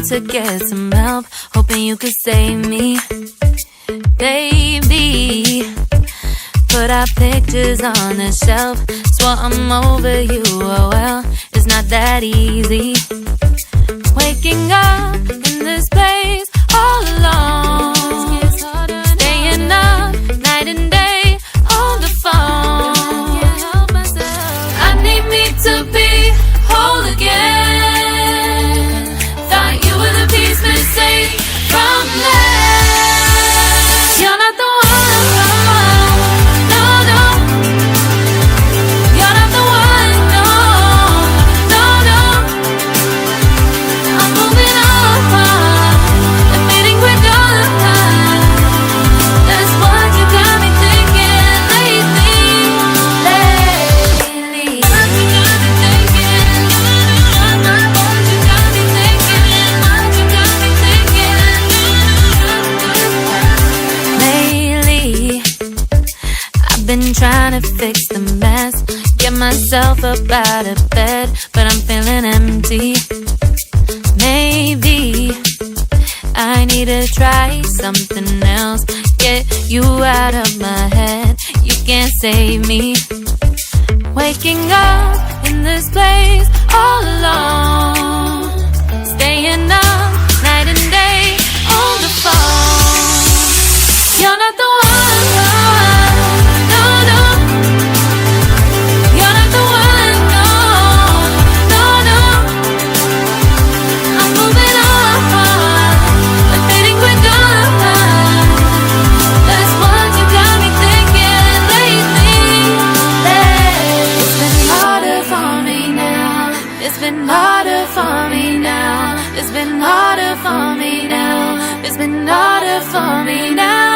to get some help, hoping you could save me. Baby, put our pictures on the shelf, swore I'm over you, oh well, it's not that easy. Waking up in this place all alone, staying up night and day on the phone. I need me to be whole again. Thought you were the piece missing from last. You're not the one, no, no. You're not the one, no, no, no. I'm moving on, admitting we're done. That's what you got me thinking lately. What you got me thinking. What you got me thinking. What you got me thinking. Lately, I've been trying to fix the mess, get myself up out of bed, but I'm feeling empty. Maybe I need to try something else, get you out of my head, you can't save me. Waking up in this place all alone, staying up night and day on the phone. You're not the one, no, no. You're not the one, no, no, no. I'm moving on, admitting we're done. That's what you got me thinking lately. It's been harder for me now. It's been harder for me now. It's been harder for me now. It's been harder for me now.